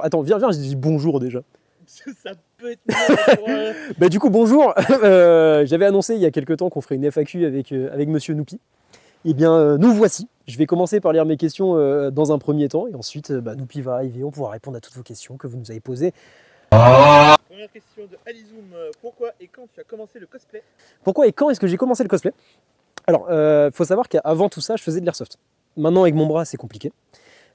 Attends, viens, je dis bonjour déjà. Ça peut être mieux. Bah du coup, bonjour. J'avais annoncé il y a quelques temps qu'on ferait une FAQ avec Monsieur Noupi. Eh bien, nous voici. Je vais commencer par lire mes questions dans un premier temps, et ensuite, Noupi va arriver, on pourra répondre à toutes vos questions que vous nous avez posées. Première question de Alizoom. Pourquoi et quand tu as commencé le cosplay? Pourquoi et quand est-ce que j'ai commencé le cosplay? Alors, faut savoir qu'avant tout ça, je faisais de l'airsoft. Maintenant, avec mon bras, c'est compliqué.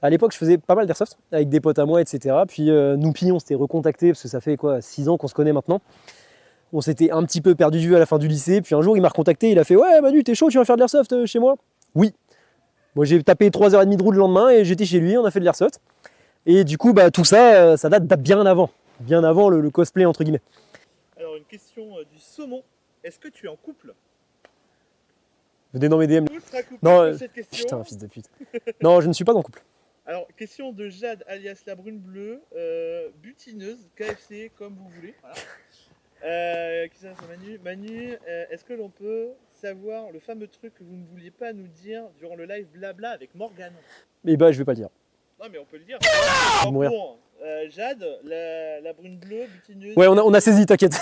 À l'époque, je faisais pas mal d'airsoft avec des potes à moi, etc. Puis Noupi, on s'était recontacté parce que ça fait quoi, 6 ans qu'on se connaît maintenant. On s'était un petit peu perdu de vue à la fin du lycée. Puis un jour, il m'a recontacté. Il a fait: Ouais, Manu, t'es chaud, tu vas faire de l'airsoft chez moi? Oui. Moi, j'ai tapé 3h30 de route le lendemain et j'étais chez lui. On a fait de l'airsoft. Et du coup, tout ça, ça date bien avant. Bien avant le cosplay, entre guillemets. Alors, une question du saumon. Est-ce que tu es en couple? Venez dans mes DM. Tout sera coupé Non, pour cette question. putain, fils de pute. Non, je ne suis pas en couple. Alors, question de Jade alias la brune bleue, butineuse, KFC, comme vous voulez. Voilà. Qui s'adresse à Manu. Manu, est-ce que l'on peut savoir le fameux truc que vous ne vouliez pas nous dire durant le live blabla avec Morgane? Mais bah, je vais pas le dire. Non, mais on peut le dire. Je vais mourir. Bon, Jade, la brune bleue, butineuse. Ouais, on a saisi, t'inquiète.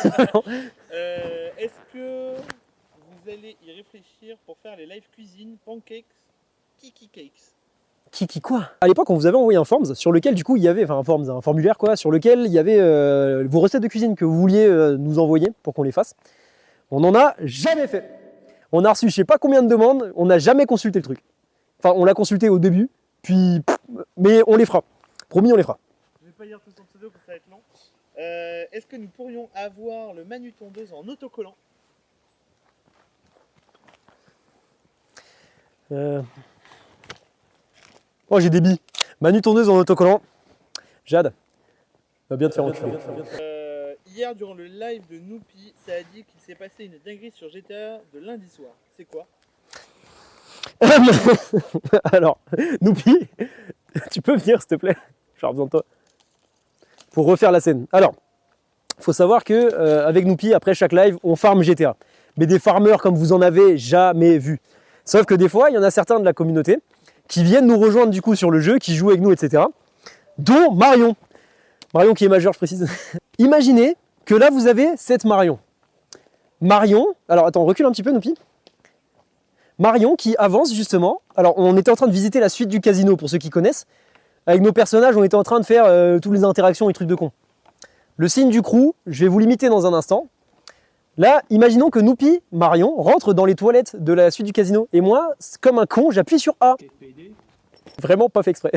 Est-ce que vous allez y réfléchir pour faire les live cuisine, pancakes, kiki cakes? Qui quoi? À l'époque, on vous avait envoyé un Forms sur lequel, du coup, il y avait, enfin, un formulaire, quoi, sur lequel il y avait vos recettes de cuisine que vous vouliez nous envoyer pour qu'on les fasse. On n'en a jamais fait. On a reçu je sais pas combien de demandes, on n'a jamais consulté le truc. Enfin, on l'a consulté au début, puis. Mais on les fera. Promis, on les fera. Je vais pas lire tout son pseudo parce que ça va être long. Est-ce que nous pourrions avoir le Manu tondeuse en autocollant? Oh, j'ai des billes. Manu tondeuse en autocollant. Jade, va bien te faire enculer. Hier, durant le live de Noupi, ça a dit qu'il s'est passé une dinguerie sur GTA de lundi soir. C'est quoi? Alors, Noupi, tu peux venir s'il te plaît? J'ai besoin de toi. Pour refaire la scène. Alors, faut savoir que avec Noupi, après chaque live, on farm GTA. Mais des farmers comme vous en avez jamais vu. Sauf que des fois, il y en a certains de la communauté qui viennent nous rejoindre du coup sur le jeu, qui jouent avec nous, etc. Dont Marion. Marion qui est majeure, je précise. Imaginez que là, vous avez cette Marion. Marion, alors attends, recule un petit peu, Noupi. Marion qui avance justement. Alors, on était en train de visiter la suite du casino, pour ceux qui connaissent. Avec nos personnages, on était en train de faire toutes les interactions et trucs de con. Le signe du crew, je vais vous l'imiter dans un instant. Là, imaginons que Noupi, Marion, rentre dans les toilettes de la suite du casino. Et moi, comme un con, j'appuie sur A. Vraiment pas fait exprès.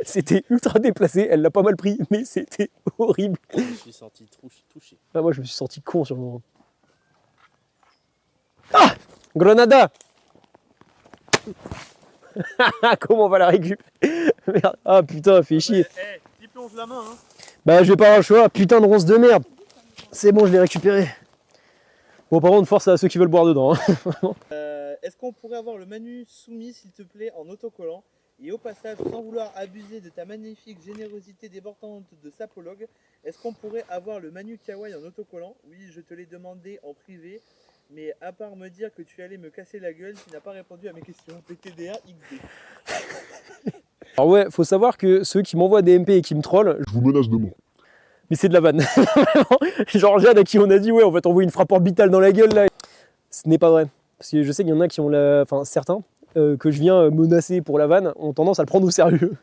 C'était ultra déplacé, elle l'a pas mal pris, mais c'était horrible. Je me suis senti touché. Ah, moi, je me suis senti con sur le moment. Ah, Grenada. Comment on va la récup? Merde. Ah putain, fait chier. T'y plonges la main, hein. Bah, je vais pas avoir le choix. Putain de ronce de merde. C'est bon, je l'ai récupéré. Bon, par contre, force à ceux qui veulent boire dedans. Hein. Est-ce qu'on pourrait avoir le Manu soumis, s'il te plaît, en autocollant? Et au passage, sans vouloir abuser de ta magnifique générosité débordante de sapologue, est-ce qu'on pourrait avoir le Manu kawaii en autocollant? Oui, je te l'ai demandé en privé, mais à part me dire que tu allais me casser la gueule, tu n'as pas répondu à mes questions. PTDA XD. Alors ouais, faut savoir que ceux qui m'envoient des MP et qui me trollent, Je vous menace de mort. mais c'est de la vanne. Genre Jade à qui on a dit ouais, on va t'envoyer une frappe orbitale dans la gueule là. Ce n'est pas vrai. Parce que je sais qu'il y en a qui ont enfin certains, que je viens menacer pour la vanne, ont tendance à le prendre au sérieux.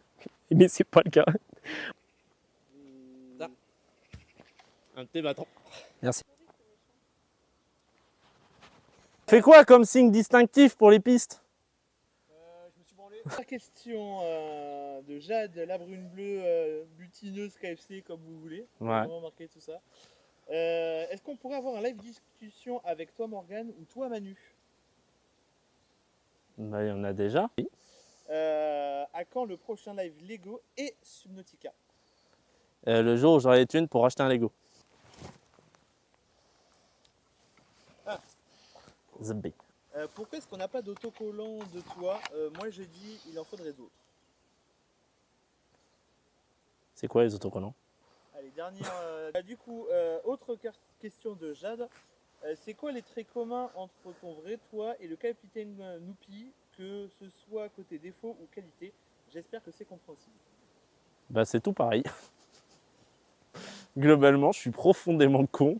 Mais c'est pas le cas. Ah. Un thé battant. Merci. Fais quoi comme signe distinctif pour les pistes? Je me suis branlé. Première question de Jade, la brune bleue, butineuse, KFC, comme vous voulez. Ouais. Vraiment marqué tout ça. Est-ce qu'on pourrait avoir un live discussion avec toi, Morgane, ou toi, Manu? Bah, il y en a déjà. À quand le prochain live Lego et Subnautica? Le jour où j'aurai les thunes pour acheter un Lego. Ah. Zbé. Pourquoi est-ce qu'on n'a pas d'autocollant de toi? Moi, je dis il en faudrait d'autres. C'est quoi les autocollants? Allez, dernière. Du coup, autre question de Jade. C'est quoi les traits communs entre ton vrai toi et le capitaine Noupi, que ce soit côté défaut ou qualité? J'espère que c'est compréhensible. Bah c'est tout pareil. Globalement, je suis profondément con,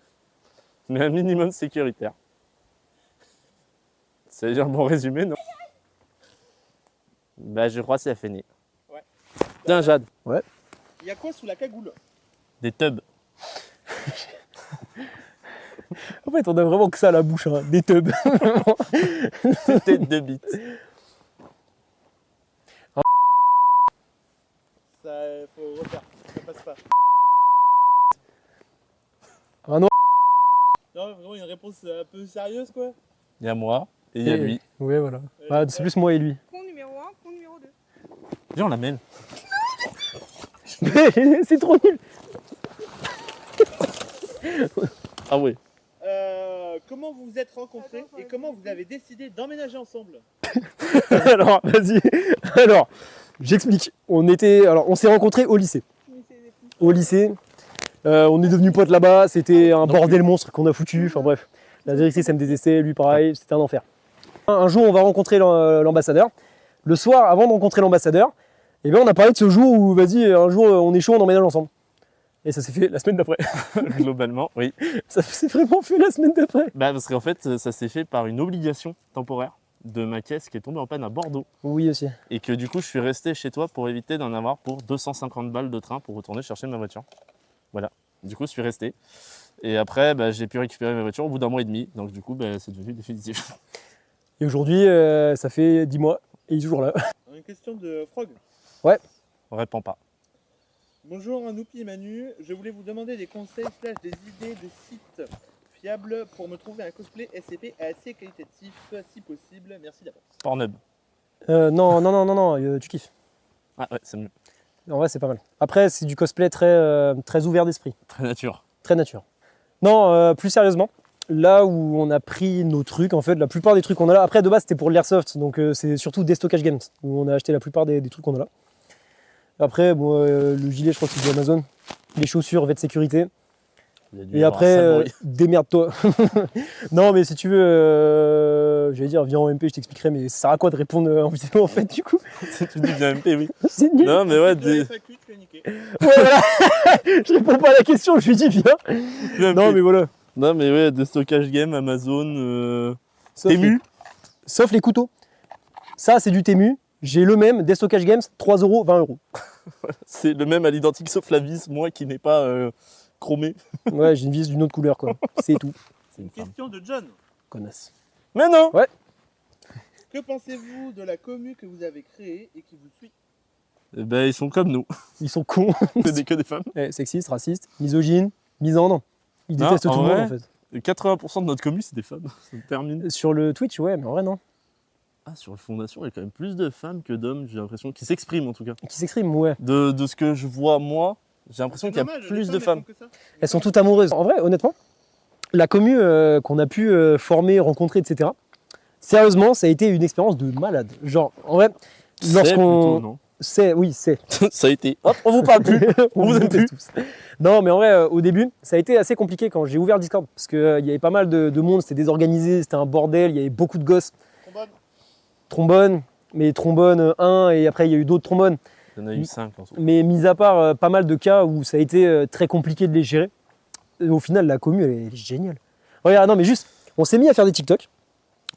mais un minimum sécuritaire. Ça veut dire le bon résumé, non? Bah je crois que c'est la fenêtre. Ouais. Tiens Jade, Il y a quoi sous la cagoule? des tubs. En fait, on a vraiment que ça à la bouche, hein. Des tubs. C'était 2 bits. Ça, faut refaire. Ça passe pas. Un noir. Non, vraiment une réponse un peu sérieuse, quoi. Il y a moi et il y a lui. Ouais, voilà. Ah, c'est plus moi et lui. Con numéro 1, con numéro 2. Viens on la mêle. C'est trop nul. Ah ouais. Comment vous vous êtes rencontrés et comment vous avez décidé d'emménager ensemble? Alors, vas-y. Alors, j'explique. On s'est rencontrés au lycée. Au lycée. On est devenus potes là-bas. C'était un bordel monstre qu'on a foutu. Enfin bref. La directrice, elle me détestait. Lui, pareil. C'était un enfer. Un jour, on va rencontrer l'ambassadeur. Le soir, avant de rencontrer l'ambassadeur, eh bien, on a parlé de ce jour où, vas-y, un jour, on est chaud, on emménage ensemble. Et ça s'est fait la semaine d'après. Globalement, oui. Ça s'est vraiment fait la semaine d'après. Bah parce qu'en fait, ça s'est fait par une obligation temporaire de ma caisse qui est tombée en panne à Bordeaux. Oui, aussi. Et que du coup, je suis resté chez toi pour éviter d'en avoir pour 250 balles de train pour retourner chercher ma voiture. Voilà. Du coup, je suis resté. Et après, bah, j'ai pu récupérer ma voiture au bout d'un mois et demi. Donc du coup, bah, c'est devenu définitif. Et aujourd'hui, ça fait 10 mois. Et il est toujours là. Une question de Frog. On répond pas. Bonjour Anoupi et Manu, je voulais vous demander des conseils / des idées de sites fiables pour me trouver un cosplay SCP assez qualitatif si possible. Merci d'avance. Pornhub. Non, tu kiffes. Ah ouais, c'est mieux. En vrai, c'est pas mal. Après, c'est du cosplay très ouvert d'esprit, Très nature. très nature. Non, plus sérieusement, là où on a pris nos trucs, en fait, la plupart des trucs qu'on a là, après de base c'était pour l'airsoft, donc c'est surtout Destockage Games, où on a acheté la plupart des trucs qu'on a là. Après, bon, le gilet, je crois que c'est de Amazon. Les chaussures, vêtements de sécurité. Il y a dû y Et avoir un après, sale bruit. démerde-toi. Non, mais si tu veux, j'allais dire, viens en MP, je t'expliquerai, mais ça sert à quoi de répondre en vidéo en fait, du coup? Tu dis bien MP, oui. C'est nul. Non, mais ouais, De la FAQ, tu es niqué. Ouais, voilà. Je réponds pas à la question, je lui dis viens. bien Non, MP. mais voilà. Non, mais ouais, des stockages game, Amazon, Sauf Temu. Sauf les couteaux. Ça, c'est du Temu. J'ai le même, Destockage Games, 3 €, 20 €. C'est le même à l'identique, sauf la vis, moi qui n'ai pas chromé. Ouais, j'ai une vis d'une autre couleur, quoi. C'est tout. C'est une femme. Question de John. Connasse. Mais non. Que pensez-vous de la commu que vous avez créée et qui vous suit? Eh ben, ils sont comme nous. Ils sont cons. C'est que des femmes. Sexistes, racistes, misogynes, misandres. Ils Non, détestent en tout le monde, vrai, en fait. 80% de notre commu, c'est des femmes. Ça me termine. Sur le Twitch, ouais, mais en vrai, non. Ah, sur la fondation, il y a quand même plus de femmes que d'hommes, j'ai l'impression, qui s'expriment en tout cas. Qui s'expriment, ouais. De ce que je vois, moi, j'ai l'impression qu'il y a Normal, les plus de elles femmes. font que ça. Elles sont toutes amoureuses. En vrai, honnêtement, la commu qu'on a pu former, rencontrer, etc. Sérieusement, ça a été une expérience de malade. Genre, en vrai, C'est plutôt, lorsqu'on... non. Oui, c'est. Ça a été. Hop, on vous parle plus. On vous aime déteste plus. tous. Non, mais en vrai, au début, ça a été assez compliqué quand j'ai ouvert Discord. Parce qu'il y avait pas mal de monde, c'était désorganisé, c'était un bordel, il y avait beaucoup de gosses. Trombone. Trombone, mais trombone 1, et après il y a eu d'autres trombones. Il y en a eu 5 en tout. Mais mis à part pas mal de cas où ça a été très compliqué de les gérer, au final, la commu, elle est géniale. Regarde, non, mais juste, on s'est mis à faire des TikTok.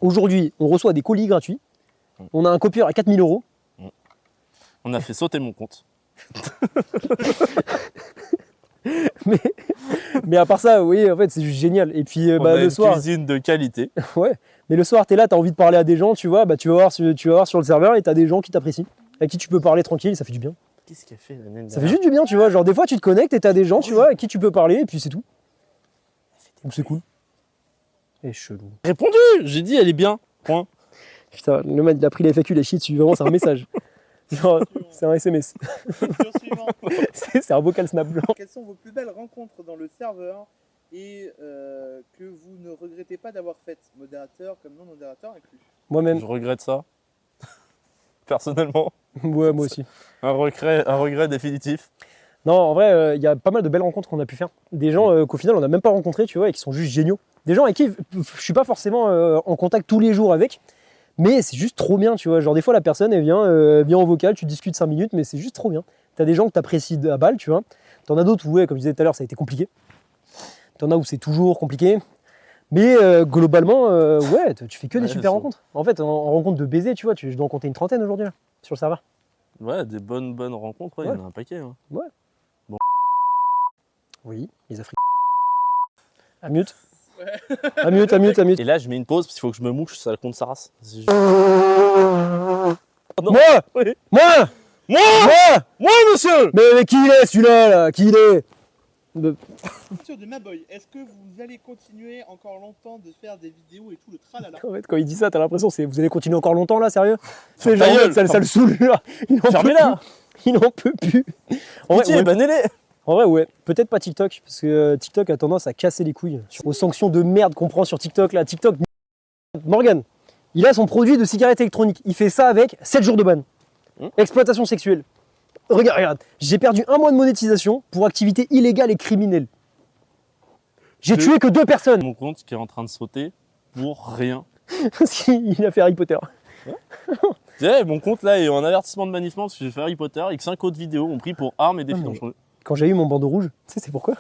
Aujourd'hui, on reçoit des colis gratuits. On a un copieur à 4 000 €. On a fait sauter mon compte. Mais à part ça, oui, en fait, c'est juste génial. Et puis, On a le une soir, cuisine de qualité. ouais. Mais le soir, t'es là, t'as envie de parler à des gens, tu vois, tu vas voir sur le serveur et t'as des gens qui t'apprécient, à qui tu peux parler tranquille, ça fait du bien. Qu'est-ce qu'elle fait l'année Ça fait juste du bien, tu vois. Genre, des fois, tu te connectes et t'as des gens, tu vois, à qui tu peux parler, et puis c'est tout. Donc, c'est cool. Et chelou. Répondu. J'ai dit, elle est bien. Point. Putain, le mec, il a pris les FAQ, les shit dessus. Vraiment, c'est un message. Genre, c'est un SMS. Question suivante. C'est un vocal snap blanc. Quelles sont vos plus belles rencontres dans le serveur et que vous ne regrettez pas d'avoir faites, modérateur comme non modérateur inclus? Moi-même. Je regrette ça. Personnellement, Ouais, moi aussi. un regret définitif. Non, en vrai, il y a pas mal de belles rencontres qu'on a pu faire. Des gens qu'au final, on n'a même pas rencontrés, tu vois, et qui sont juste géniaux. Des gens avec qui je suis pas forcément en contact tous les jours avec, mais c'est juste trop bien, tu vois. Genre, des fois, la personne, elle vient en vocal, tu discutes 5 minutes, mais c'est juste trop bien. T'as des gens que t'apprécies à balle, tu vois. T'en as d'autres où, ouais, comme je disais tout à l'heure, ça a été compliqué. T'en as où c'est toujours compliqué. Mais globalement, ouais, tu fais que des Ouais, super c'est- rencontres. En fait, en rencontre de baiser, tu vois, je dois en compter une trentaine aujourd'hui là, sur le serveur. Ouais, des bonnes rencontres, ouais, il Ouais. y en a un paquet. Hein. Oui, les Africains. À mute. À mute, à mute, à mute. Et là, je mets une pause parce qu'il faut que je me mouche, ça compte sa race. C'est juste- non. Moi Oui. Moi Moi Moi Moi, monsieur mais qui il est celui-là là Qui il est Question de Maboy, est-ce que vous allez continuer encore longtemps de faire des vidéos et tout le tralala? En fait, quand il dit ça, t'as l'impression c'est vous allez continuer encore longtemps là, sérieux C'est ta genre, gueule. ça le saoule là. Il en peut Fermez-la. plus. Il en peut plus. En vrai, Pitié, ouais. bannez-les. En vrai, ouais. Peut-être pas TikTok, parce que TikTok a tendance à casser les couilles. Aux sanctions de merde qu'on prend sur TikTok là. TikTok, Morgan, il a son produit de cigarette électronique. Il fait ça avec 7 jours de ban. Exploitation sexuelle. Regarde, j'ai perdu 1 mois de monétisation pour activité illégale et criminelle. J'ai Je- tué que 2 personnes. Mon compte qui est en train de sauter pour rien. Parce qu'il a fait Harry Potter. Tu sais, mon compte là est en avertissement de bannissement parce que j'ai fait Harry Potter et que 5 autres vidéos ont pris pour armes et défis mais- dangereux. Quand j'ai eu mon bandeau rouge, tu sais c'est pourquoi?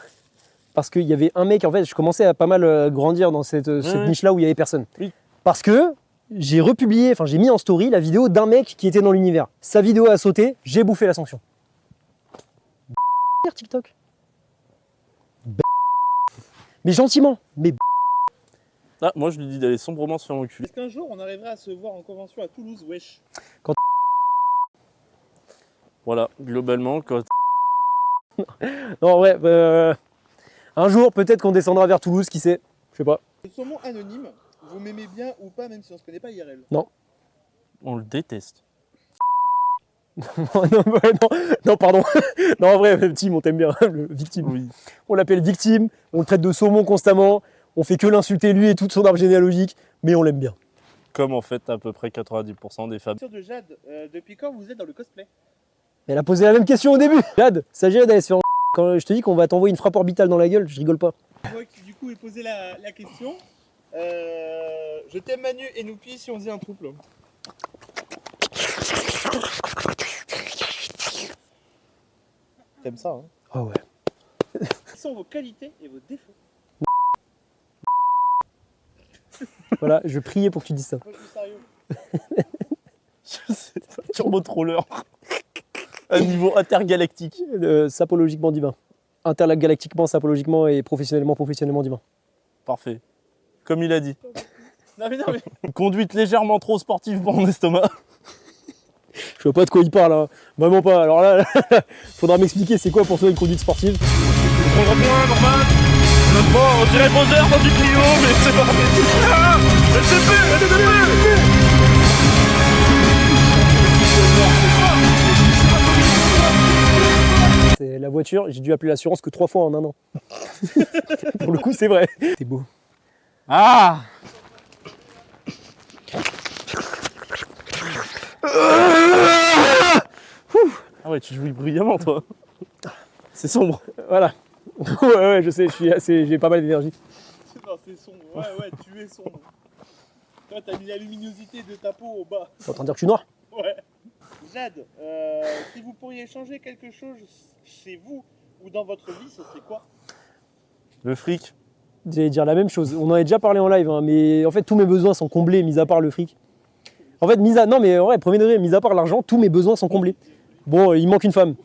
Parce qu'il y avait un mec, en fait, je commençais à pas mal grandir dans cette ouais. niche-là où il y avait personne. Oui. Parce que j'ai republié, enfin j'ai mis en story la vidéo d'un mec qui était dans l'univers. Sa vidéo a sauté, j'ai bouffé la sanction. TikTok. Mais gentiment, mais Ah, moi je lui dis d'aller sombrement se faire enculer. Est-ce qu'un jour on arrivera à se voir en convention à Toulouse, wesh? Voilà, globalement, quand non en vrai, un jour peut-être qu'on descendra vers Toulouse, qui sait, je sais pas. Le saumon anonyme, vous m'aimez bien ou pas même si on se connaît pas IRL? on le déteste. non, ouais, non, pardon. Non en vrai, Tim, on t'aime bien, le victime. Oui. On l'appelle victime, on le traite de saumon constamment, on fait que l'insulter lui et tout son arbre généalogique, mais on l'aime bien. Comme en fait à peu près 90% des femmes. Question de Jade, depuis quand vous êtes dans le cosplay? Elle a posé la même question au début. Jade, s'agirait d'aller se faire. Quand je te dis qu'on va t'envoyer une frappe orbitale dans la gueule, je rigole pas. Moi qui du coup ai posé la question. Je t'aime Manu et Noupi si on faisait un trouble. T'aimes ça, hein? Ah ouais. Quelles sont vos qualités et vos défauts? Voilà, je priais pour que tu dises ça. Moi je suis sérieux. Je sais pas, turbo troller. À niveau intergalactique. Sapologiquement divin. Intergalactiquement, sapologiquement et professionnellement divin. Parfait. Comme il a dit. Non mais Une conduite légèrement trop sportive pour mon estomac. Je vois pas de quoi il parle, hein. Vraiment pas. Alors là, faudra m'expliquer c'est quoi pour toi une conduite sportive. On reprend normal. Bon, on dirait Bowser dans du Clio, mais c'est pas. Ah, elle s'est fait, elle s'est fait. C'est la voiture, j'ai dû appeler l'assurance que 3 fois en un an. Pour le coup, c'est vrai. C'est beau. Ah. Ah ouais, tu jouis brillamment toi. C'est sombre. Voilà. Ouais, je sais, j'ai pas mal d'énergie. non c'est sombre. Ouais, tu es sombre. Toi t'as mis la luminosité de ta peau au bas. T'es en train de dire que je suis noir? Ouais. Jade, si vous pourriez changer quelque chose chez vous ou dans votre vie, ce serait quoi? Le fric. J'allais dire la même chose. On en a déjà parlé en live, hein, mais en fait, tous mes besoins sont comblés, mis à part le fric. En fait, non, mais en vrai, premier degré, mis à part l'argent, tous mes besoins sont comblés. Bon, il manque une femme.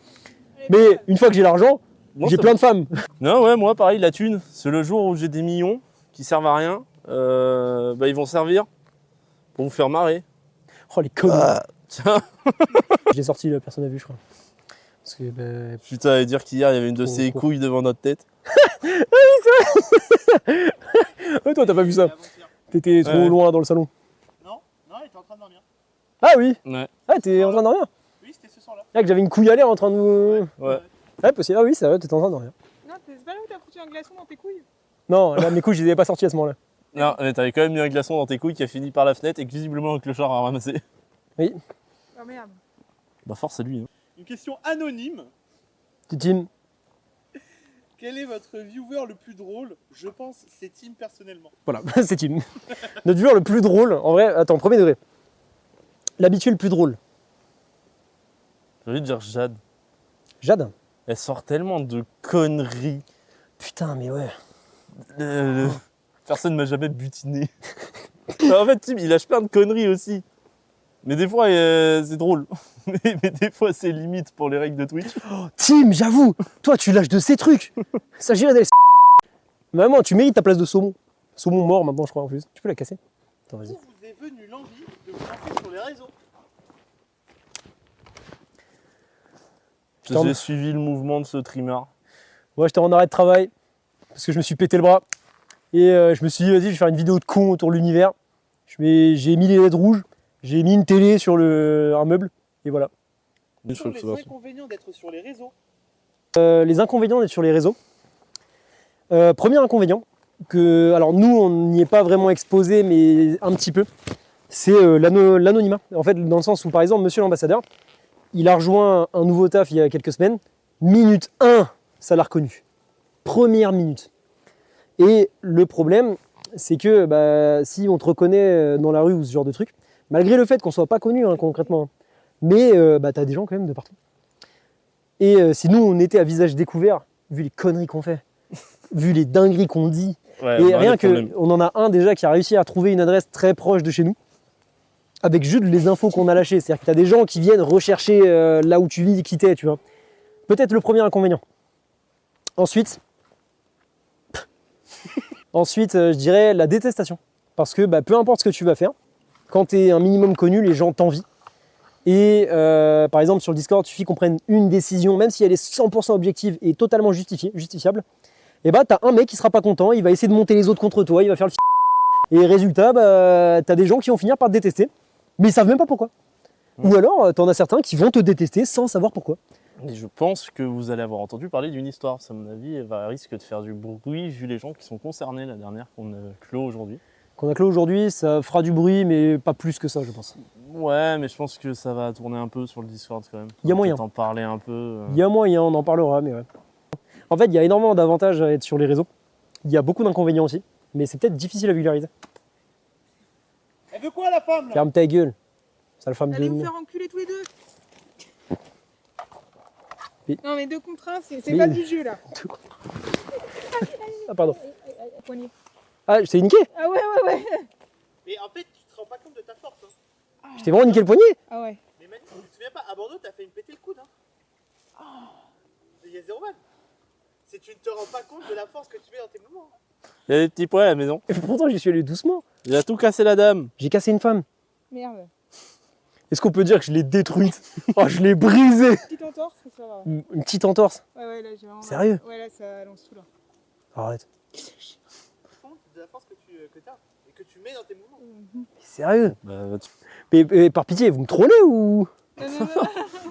Mais une fois que j'ai l'argent, Moi, j'ai ça plein de femmes. Non, ouais, moi pareil, la thune. C'est le jour où j'ai des millions qui servent à rien. Bah, ils vont servir pour vous faire marrer. Oh, les conneries. Tiens. Je l'ai sorti, là, personne n'a vu, je crois. Parce que, bah, Putain, à dire qu'hier il y avait une de Oh, ces quoi. couilles devant notre tête. ouais, toi, t'as pas vu ça. Avant-hier. T'étais trop Ouais. loin dans le salon. Non, elle était en train de dormir. Ah oui. Ouais. Ah, t'es en train de dormir. Oui, c'était ce soir-là. Ah, que j'avais une couille à l'air en train de vous. Ouais. Ouais, possible. Ah oui, c'est vrai, t'étais en train de dormir. Non, c'est pas là où t'as foutu un glaçon dans tes couilles? Non, là, mes couilles, je les avais pas sorties à ce moment-là. Non, mais t'avais quand même mis un glaçon dans tes couilles qui a fini par la fenêtre et que visiblement un clochard a ramassé. Oui. Oh merde. Bah force à lui. Hein. Une question anonyme. Petit Tim. Quel est votre viewer le plus drôle? Je pense c'est Tim personnellement. Voilà, c'est Tim. Notre viewer le plus drôle, en vrai, attends, premier degré. L'habitué le plus drôle. J'ai envie de dire Jade. Jade. Elle sort tellement de conneries. Putain, mais ouais. Personne m'a jamais butiné. En fait, Tim, il lâche plein de conneries aussi. Mais des fois, c'est drôle. Mais des fois, c'est limite pour les règles de Twitch. Tim, j'avoue, toi tu lâches de ces trucs. Ça girait d'aller. Maman, tu mérites ta place de saumon. Saumon mort maintenant, je crois en plus. Tu peux la casser? Attends, vas-y. D'où vous est venue l'envie de vous lancer sur les réseaux? Putain, J'ai suivi le mouvement de ce trimmer. Moi, j'étais en arrêt de travail parce que je me suis pété le bras. Et je me suis dit, vas-y, je vais faire une vidéo de con autour de l'univers. J'ai mis les LED rouges, j'ai mis une télé sur un meuble, et voilà. Quels sont les inconvénients d'être sur les réseaux? Les inconvénients d'être sur les réseaux. Premier inconvénient, alors nous, on n'y est pas vraiment exposé, mais un petit peu, c'est l'anonymat. En fait, dans le sens où, par exemple, monsieur l'ambassadeur, il a rejoint un nouveau taf il y a quelques semaines. Minute 1, ça l'a reconnu. Première minute. Et le problème, c'est que si on te reconnaît dans la rue ou ce genre de truc, malgré le fait qu'on soit pas connu concrètement, mais t'as des gens quand même de partout. Et si nous on était à visage découvert, vu les conneries qu'on fait, vu les dingueries qu'on dit, et rien qu'on en a un déjà qui a réussi à trouver une adresse très proche de chez nous, avec juste les infos qu'on a lâchées. C'est-à-dire que t'as des gens qui viennent rechercher là où tu vis, qui t'es, tu vois. Peut-être le premier inconvénient. Ensuite, je dirais la détestation. Parce que peu importe ce que tu vas faire, quand tu es un minimum connu, les gens t'envient. Et par exemple, sur le Discord, il suffit qu'on prenne une décision, même si elle est 100% objective et totalement justifiable, et tu as un mec qui sera pas content, il va essayer de monter les autres contre toi, il va faire le et résultat, tu as des gens qui vont finir par te détester, mais ils savent même pas pourquoi. Ou alors, tu en as certains qui vont te détester sans savoir pourquoi. Et je pense que vous allez avoir entendu parler d'une histoire. À mon avis, elle risque de faire du bruit vu les gens qui sont concernés, la dernière qu'on a clos aujourd'hui. Qu'on a clos aujourd'hui, ça fera du bruit, mais pas plus que ça, je pense. Ouais, mais je pense que ça va tourner un peu sur le Discord quand même. Il y a moyen. En parler un peu. Il y a moyen, on en parlera, mais ouais. En fait, il y a énormément d'avantages à être sur les réseaux. Il y a beaucoup d'inconvénients aussi, mais c'est peut-être difficile à vulgariser. Elle veut quoi la femme là? Ferme ta gueule, sale femme de Allez vous merde. faire enculer tous les deux. Oui. Non mais 2 contre 1, c'est Oui. pas du jeu là. Ah pardon. Poignet. Ah, je t'ai niqué? Ah ouais. Mais en fait, tu te rends pas compte de ta force. Hein. Je t'ai vraiment niqué le poignet? Ah ouais. Mais Manu, tu te souviens pas, à Bordeaux, t'as fait me péter le coude. Hein. Il y a 0 balle. Si tu ne te rends pas compte de la force que tu mets dans tes mouvements. Il y a des petits points à la maison. Et pourtant, j'y suis allé doucement. Il a tout cassé la dame. J'ai cassé une femme. Merde. Est-ce qu'on peut dire que je l'ai détruite? Oh, je l'ai brisée. Petite entorse, ça va. Une petite entorse. Ouais, là j'ai vraiment. Sérieux? Ouais, là ça lance tout là. Arrête. Compte de la force que tu as et que tu mets dans tes mouvements. Sérieux? Bah, Mais par pitié, vous me trollez ou?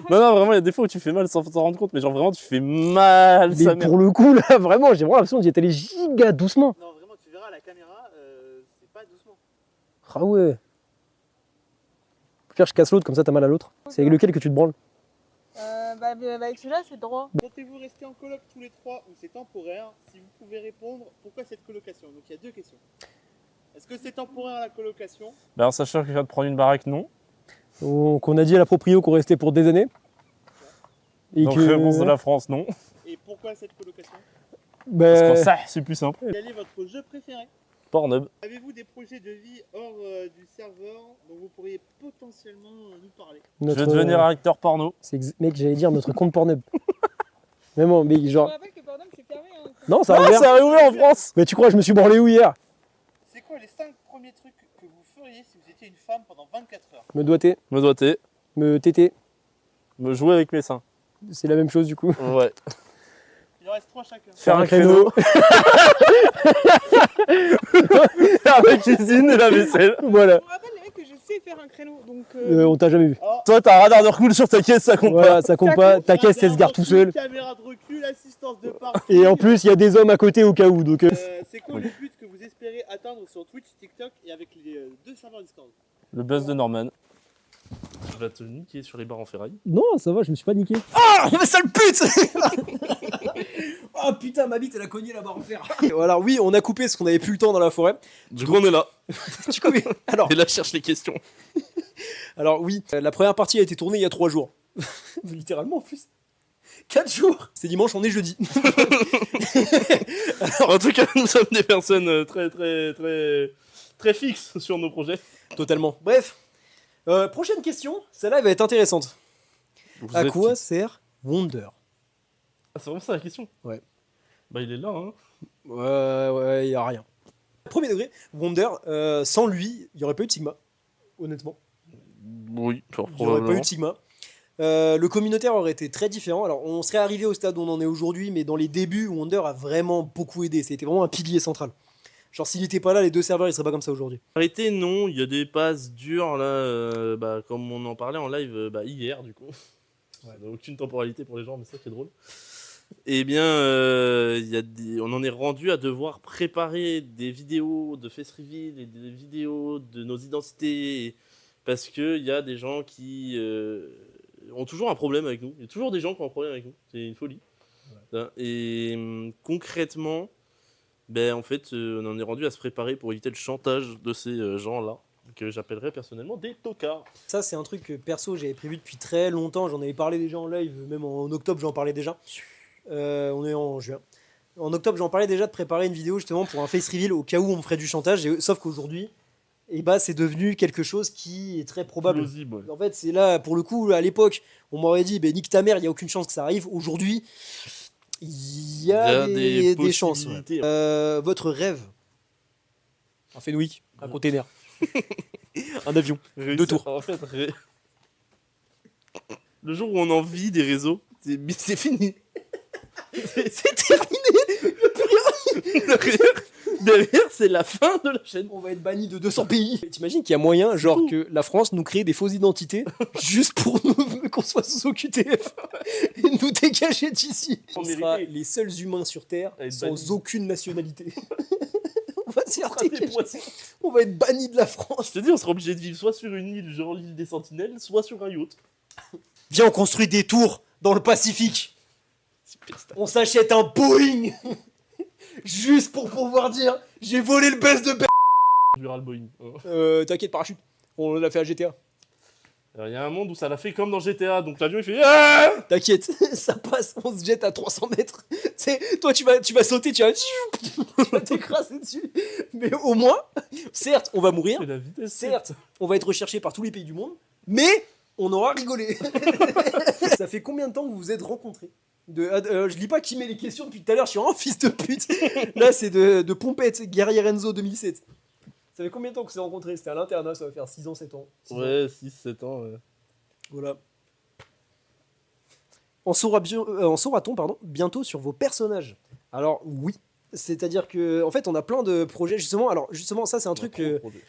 non, vraiment, il y a des fois où tu fais mal sans t'en rendre compte, mais genre vraiment, tu fais mal, Mais sa mère. pour le coup, là, vraiment, j'ai vraiment l'impression d'y être allé giga doucement. Non, vraiment, tu verras à la caméra, c'est pas doucement. Ah ouais. Pire, je casse l'autre, comme ça t'as mal à l'autre. C'est avec lequel que tu te branles? Avec celui-là, c'est droit. Comptez-vous rester en coloc tous les trois ou c'est temporaire? Si vous pouvez répondre, pourquoi cette colocation? Donc il y a 2 questions. Est-ce que c'est temporaire la colocation? Bah, en sachant qu'il va te prendre une baraque, non. Qu'on a dit à la proprio qu'on restait pour des années. Et Donc, réponse de la France, non. Et pourquoi cette colocation? Parce que ça, c'est plus simple. Quel est votre jeu préféré? Pornhub. Avez-vous des projets de vie hors du serveur dont vous pourriez potentiellement nous parler? Je vais devenir un acteur porno. Mec, j'allais dire notre compte Pornhub. Vraiment, mais Je genre. me rappelle que Pornhub c'est fermé. Hein. Non, ça a Ah, ouvert. ça a réouvert en France. Mais tu crois, je me suis branlé où hier? C'est quoi les 5 premiers trucs que vous feriez si vous étiez une femme pendant 24 heures? Me doiter, Me doiter. me téter. Me jouer avec mes seins. C'est la même chose du coup. Ouais. Il en reste 3 chacun. Faire un créneau. Faire la cuisine et la vaisselle. Voilà. Je me rappelle les mecs que je sais faire un créneau. Donc On t'a jamais vu. Oh, Toi, t'as un radar de recul sur ta caisse, ça compte Voilà, pas. ça compte Ça pas. compte. Ta caisse, elle se garde tout seul. Caméra de recul, assistance de parking. Et en plus, il y a des hommes à côté au cas où. Donc, C'est quoi le but que vous espérez atteindre sur Twitch, TikTok et avec les 2 serveurs Discord? Le buzz de Norman. Tu vas te niquer sur les barres en ferraille. non, ça va, je me suis pas niqué. Ah, mais sale pute. Oh putain, ma bite, elle a cogné la barre en fer. Alors oui, on a coupé parce qu'on avait plus le temps dans la forêt. Du coup, on est là. Tu connais. Alors, Et là, je cherche les questions. oui, la première partie a été tournée il y a 3 jours. Littéralement en plus. 4 jours. C'est dimanche, on est jeudi. En tout cas, nous sommes des personnes très fixes sur nos projets. Totalement. Bref. Prochaine question. Celle-là, elle va être intéressante. Vous À êtes quoi qui sert Wonder? Ah, c'est vraiment ça la question? Ouais. Bah, il est là, hein. Ouais, y a rien. Premier degré, Wonder, sans lui, il n'y aurait pas eu de Sigma. Honnêtement. Oui, fort Il n'y aurait pas eu probablement. de Sigma. Le communautaire aurait été très différent. Alors, on serait arrivé au stade où on en est aujourd'hui, mais dans les débuts, Wonder a vraiment beaucoup aidé. C'était vraiment un pilier central. Genre, s'il n'était pas là, les deux serveurs, ils seraient pas comme ça aujourd'hui. Arrêtez, non, il y a des passes dures là, comme on en parlait en live hier du coup. Ça n'a aucune temporalité pour les gens, mais ça qui est drôle. Eh bien, on en est rendu à devoir préparer des vidéos de face reveal et des vidéos de nos identités parce qu'il y a des gens qui ont toujours un problème avec nous. Il y a toujours des gens qui ont un problème avec nous. C'est une folie. Ouais. Et concrètement, en fait, on en est rendu à se préparer pour éviter le chantage de ces gens-là, que j'appellerais personnellement des tocards. Ça, c'est un truc que perso, j'avais prévu depuis très longtemps. J'en avais parlé déjà en live, même en octobre, j'en parlais déjà. On est en juin. En octobre, j'en parlais déjà de préparer une vidéo justement pour un face reveal au cas où on me ferait du chantage. Sauf qu'aujourd'hui, c'est devenu quelque chose qui est très probable. Plausible, ouais. En fait, c'est là, pour le coup, à l'époque, on m'aurait dit nique ta mère, il n'y a aucune chance que ça arrive. Aujourd'hui, il y a des chances. Ouais. Votre rêve? Un Fenwick, un container, un avion, 2 tours. En fait, le jour où on en vit des réseaux, c'est fini. C'est terminé. Derrière, c'est la fin de la chaîne. On va être banni de 200 pays. T'imagines qu'il y a moyen, genre, que la France nous crée des fausses identités juste pour nous qu'on soit sous OQTF et nous dégager d'ici. On sera les seuls humains sur Terre sans aucune nationalité. On va se faire dégager. On va être banni de la France. Je te dis, on sera obligé de vivre soit sur une île, genre l'île des Sentinelles, soit sur un yacht. Viens, on construit des tours dans le Pacifique. On s'achète un Boeing juste pour pouvoir dire j'ai volé le best de Le Boeing. T'inquiète, parachute. On l'a fait à GTA. Il y a un monde où ça l'a fait comme dans GTA, donc l'avion il fait ah. T'inquiète, ça passe, on se jette à 300 mètres. Toi tu vas sauter, tu vas t'écraser dessus. Mais au moins, certes, on va mourir. C'est la vitesse. Certes, on va être recherché par tous les pays du monde. Mais on aura rigolé. Ça fait combien de temps que vous vous êtes rencontrés? Je lis pas qui met les questions depuis tout à l'heure, je suis un fils de pute. Là, c'est de Pompette, Guerrier Renzo 2007. Ça fait combien de temps que vous vous êtes rencontrés? C'était à l'internat, ça va faire 6 ans, 7 ans. Ouais, 6-7 ans. Ouais. Voilà. En saura-t-on bientôt sur vos personnages? Alors, oui. C'est-à-dire que, en fait, on a plein de projets. Justement, ça, c'est un truc,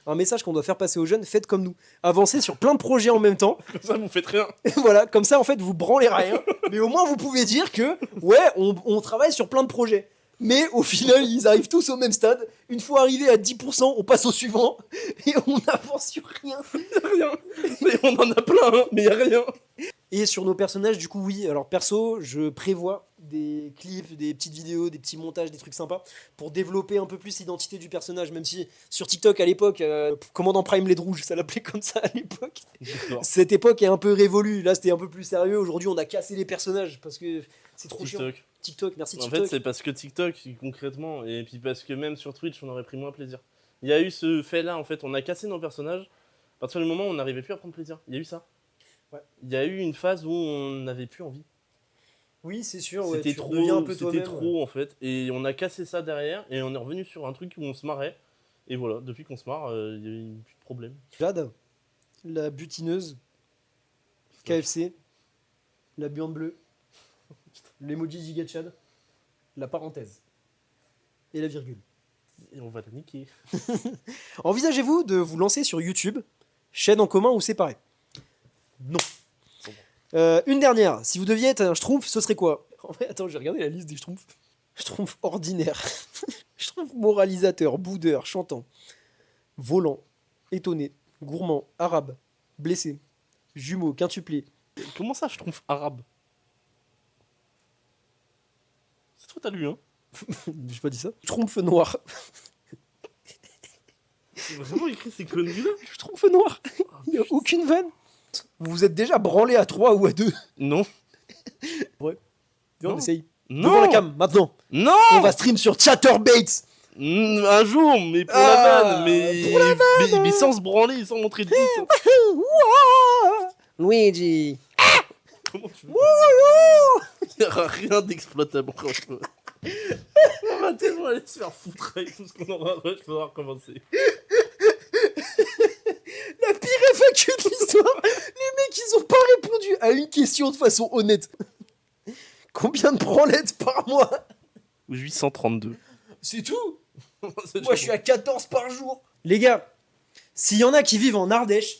un message qu'on doit faire passer aux jeunes. Faites comme nous. Avancez sur plein de projets en même temps. Comme ça, vous faites rien. Voilà, comme ça, en fait, vous branlez rien. Mais au moins, vous pouvez dire que, ouais, on travaille sur plein de projets. Mais au final, ils arrivent tous au même stade. Une fois arrivé à 10%, on passe au suivant. Et on avance sur rien. Rien. Mais on en a plein, hein, mais y a rien. Et sur nos personnages, du coup, oui. Alors, perso, je prévois des clips, des petites vidéos, des petits montages, des trucs sympas pour développer un peu plus l'identité du personnage. Même si sur TikTok, à l'époque, Commandant Prime LED Rouge, ça l'appelait comme ça à l'époque. Cette époque est un peu révolue. Là, c'était un peu plus sérieux. Aujourd'hui, on a cassé les personnages parce que c'est trop chiant. TikTok, merci TikTok. En fait, c'est parce que TikTok, concrètement, et puis parce que même sur Twitch, on aurait pris moins plaisir. Il y a eu ce fait-là, en fait, on a cassé nos personnages. À partir du moment où on n'arrivait plus à prendre plaisir, il y a eu ça. Ouais. Il y a eu une phase où on n'avait plus envie. Oui, c'est sûr. C'était ouais, trop, un peu c'était trop en fait. Et on a cassé ça derrière et on est revenu sur un truc où on se marrait. Et voilà, depuis qu'on se marre, il n'y a eu plus de problème. Jade, la butineuse, KFC, la buande bleue, l'emoji giga Chad, la parenthèse et la virgule. Et on va la niquer. Envisagez-vous de vous lancer sur YouTube, chaîne en commun ou séparée? Non. Une dernière. Si vous deviez être un schtroumpf, ce serait quoi? En vrai, attends, j'ai regardé la liste des schtroumpfs. Schtroumpf ordinaire, schtroumpf moralisateur, boudeur, chantant, volant, étonné, gourmand, arabe, blessé, jumeau, quintuplé. Comment ça, schtroumpf arabe? C'est toi, t'as lu, hein? J'ai pas dit ça. Schtroumpf noir. C'est vraiment écrit ces conneries-là? Schtroumpf noir. Il n'y a aucune vanne. Vous vous êtes déjà branlé à 3 ou à 2? Non. Ouais. Viens, on Non. essaye. Non. Devant la cam, maintenant. Non. On va stream sur Chatterbaits. Un jour, mais pour Ah, la vanne, mais... pour la mais sans se branler, sans montrer de bite. Luigi. Comment tu veux Il n'y aura rien d'exploitable encore. On va tellement aller se faire foutre avec tout ce qu'on aura rush pour avoir commencé. La pire FAQ de l'histoire. Les mecs, ils ont pas répondu à une question de façon honnête. Combien de branlettes par mois? 832. C'est tout. Moi, je suis à 14 par jour. Les gars, s'il y en a qui vivent en Ardèche,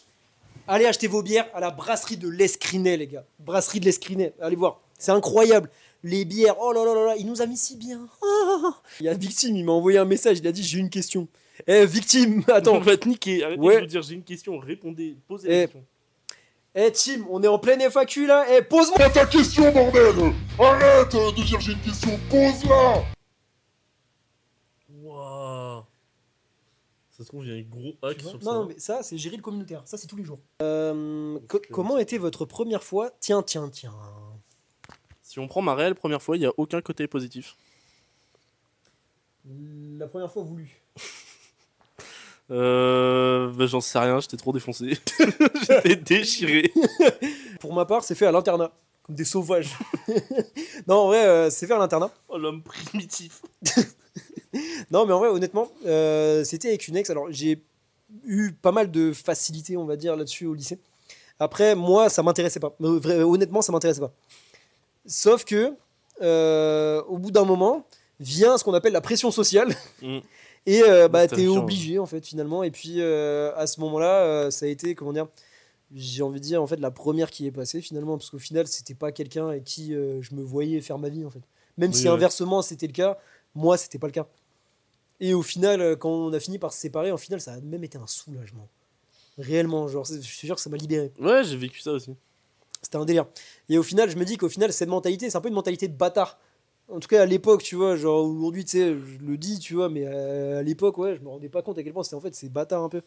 allez acheter vos bières à la brasserie de l'Escrinet, les gars. Brasserie de l'Escrinet, allez voir. C'est incroyable. Les bières, oh là là là là, il nous a mis si bien. Ah. Il y a Victime, il m'a envoyé un message, il a dit j'ai une question. Eh, Victime, On attends. va te niquer. Arrêtez Ouais. de vous dire j'ai une question. Répondez. Posez la Eh. question. Eh, Tim, on est en pleine FAQ là. Eh, pose-moi. Pas ta question, bordel! Arrête de dire j'ai une question, pose-la! Waouh. Ça se trouve, il y a un gros hack sur ça. Non, non, mais ça, c'est gérer le communautaire. Ça, c'est tous les jours. Comment était votre première fois? Tiens. Si on prend ma réelle première fois, il n'y a aucun côté positif. La première fois voulue. Bah, j'en sais rien, j'étais trop défoncé. J'étais déchiré. Pour ma part, c'est fait à l'internat. Comme des sauvages. Non, en vrai, c'est fait à l'internat. Oh, l'homme primitif. Non, mais en vrai, honnêtement, c'était avec une ex. Alors, j'ai eu pas mal de facilité, on va dire, là-dessus au lycée. Après, moi, ça m'intéressait pas. Honnêtement, ça m'intéressait pas. Sauf que, au bout d'un moment, vient ce qu'on appelle la pression sociale. Mm. Et bah, C'est t'es chiant, obligé, en fait, finalement. Et puis, à ce moment-là, ça a été, comment dire, j'ai envie de dire, en fait, la première qui est passée, finalement. Parce qu'au final, c'était pas quelqu'un avec qui je me voyais faire ma vie, en fait. Même Oui, si ouais. inversement, c'était le cas, moi, c'était pas le cas. Et au final, quand on a fini par se séparer, en final, ça a même été un soulagement. Réellement, genre, je suis sûr que ça m'a libéré. Ouais, j'ai vécu ça aussi. C'était un délire. Et au final, je me dis qu'au final, cette mentalité, c'est un peu une mentalité de bâtard. En tout cas, à l'époque, tu vois, genre aujourd'hui, tu sais, je le dis, tu vois, mais à l'époque, ouais, je me rendais pas compte à quel point c'était en fait, c'est bâtard un peu.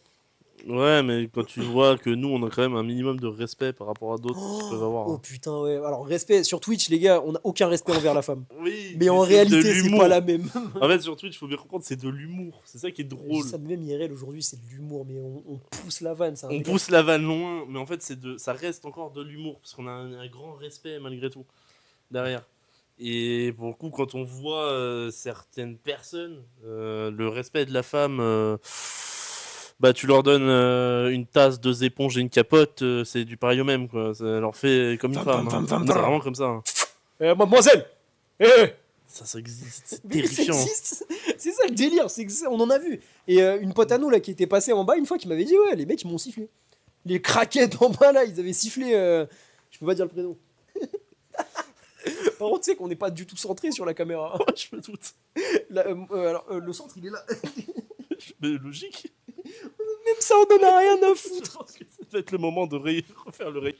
Ouais, mais quand tu vois que nous, on a quand même un minimum de respect par rapport à d'autres qui peuvent avoir. Oh hein. putain, ouais. Alors, respect, sur Twitch, les gars, on n'a aucun respect envers la femme. Oui, Mais en c'est de réalité, c'est l'humour. pas la même. En fait, sur Twitch, il faut bien comprendre, c'est de l'humour. C'est ça qui est drôle. Ça, même IRL aujourd'hui, c'est de l'humour, mais on pousse la vanne. On pousse la vanne loin, mais en fait, ça reste encore de l'humour, parce qu'on a un grand respect malgré tout derrière. Et pour le coup, quand on voit certaines personnes, le respect de la femme, bah tu leur donnes une tasse, 2 éponges et une capote, c'est du pareil au même, quoi. Ça leur fait comme une femme. Femme, hein. femme, C'est femme. vraiment comme ça. hein. Mademoiselle Ça existe, c'est Mais ça terrifiant. existe. C'est ça le délire, c'est que on en a vu. Et une pote à nous là qui était passée en bas une fois qui m'avait dit ouais les mecs ils m'ont sifflé. Les craquettes en bas là ils avaient sifflé. Je peux pas dire le prénom. Par contre tu sais qu'on n'est pas du tout centré sur la caméra. Ouais, je me doute. Alors le centre il est là. Mais logique. Même ça on en a rien à foutre. Je pense que ça va être le moment de refaire le ré.